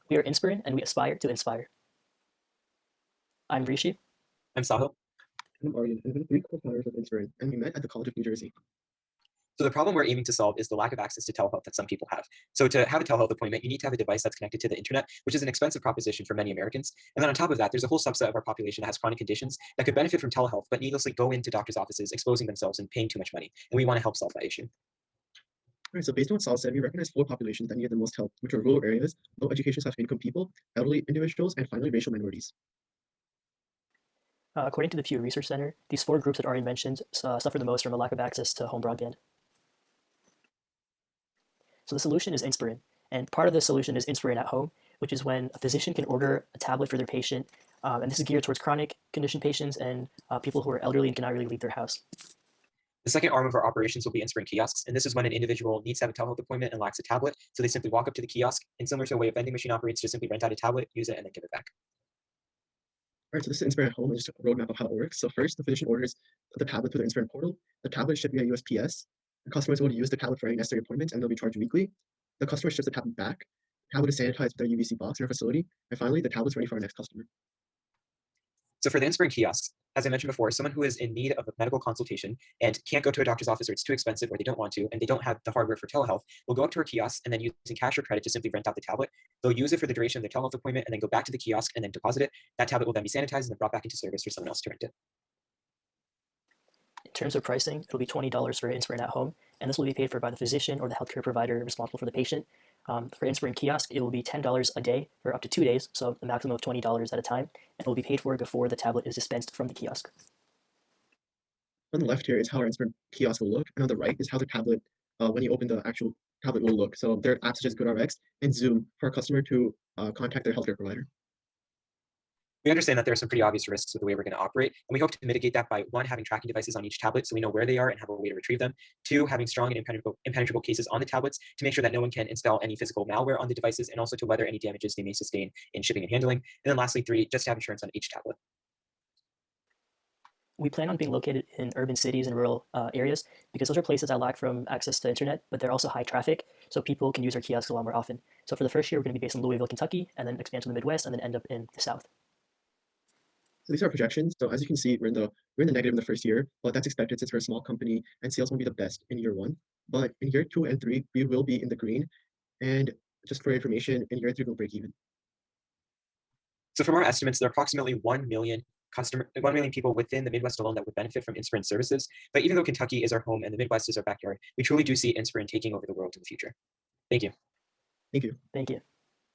We are Inspirin, and we aspire to inspire. I'm Rishi. I'm Sahil. I'm Aryan, and I'm one of three co-founders of Inspirin, and we met at the College of New Jersey. So the problem we're aiming to solve is the lack of access to telehealth that some people have. So to have a telehealth appointment, you need to have a device that's connected to the internet, which is an expensive proposition for many Americans. And then on top of that, there's a whole subset of our population that has chronic conditions that could benefit from telehealth, but needlessly go into doctors' offices, exposing themselves and paying too much money. And we want to help solve that issue. All right, so based on what Sal said, we recognize four populations that need the most help, which are rural areas, low education/income people, elderly individuals, and finally, racial minorities. According to the Pew Research Center, these four groups that Aryan mentioned suffer the most from a lack of access to home broadband. So the solution is Inspirin, and part of the solution is Inspirin at home, which is when a physician can order a tablet for their patient, and this is geared towards chronic condition patients and people who are elderly and cannot really leave their house. The second arm of our operations will be Inspirin kiosks, and this is when an individual needs to have a telehealth appointment and lacks a tablet, so they simply walk up to the kiosk, and similar to the way a vending machine operates, just simply rent out a tablet, use it, and then give it back. All right, so this is Inspirin at home, and just a roadmap of how it works. So first, the physician orders the tablet through the Inspirin portal. The tablet is shipped via USPS. The customer is able to use the tablet for any necessary appointments, and they'll be charged weekly. The customer ships the tablet back. The tablet is sanitized with their UVC box in our facility. And finally, the tablet's ready for our next customer. So for the Inspirin kiosks, as I mentioned before, someone who is in need of a medical consultation and can't go to a doctor's office or it's too expensive or they don't want to and they don't have the hardware for telehealth, will go up to our kiosk and then using cash or credit to simply rent out the tablet. They'll use it for the duration of their telehealth appointment and then go back to the kiosk and then deposit it. That tablet will then be sanitized and then brought back into service for someone else to rent it. In terms of pricing, it'll be $20 for Inspirin at home, and this will be paid for by the physician or the healthcare provider responsible for the patient. For Inspirin kiosk, it will be $10 a day for up to 2 days, so a maximum of $20 at a time, and it will be paid for before the tablet is dispensed from the kiosk. On the left here is how our Inspirin kiosk will look, and on the right is how the tablet, when you open the actual tablet, will look. So there are apps such as GoodRx and Zoom for our customer to contact their healthcare provider. We understand that there are some pretty obvious risks with the way we're going to operate, and we hope to mitigate that by one, having tracking devices on each tablet so we know where they are and have a way to retrieve them. Two, having strong and impenetrable cases on the tablets to make sure that no one can install any physical malware on the devices and also to weather any damages they may sustain in shipping and handling. And then lastly, three, just to have insurance on each tablet. We plan on being located in urban cities and rural areas because those are places that lack from access to internet, but they're also high traffic, so people can use our kiosks a lot more often. So for the first year, we're going to be based in Louisville, Kentucky, and then expand to the Midwest, and then end up in the South. So these are our projections. So as you can see, we're in the negative in the first year, but that's expected since we're a small company and sales won't be the best in year one. But in year 2 and 3, we will be in the green. And just for information, in year 3, we'll break even. So from our estimates, there are approximately 1 million people within the Midwest alone that would benefit from Inspirin services. But even though Kentucky is our home and the Midwest is our backyard, we truly do see Inspirin taking over the world in the future. Thank you. Thank you. Thank you.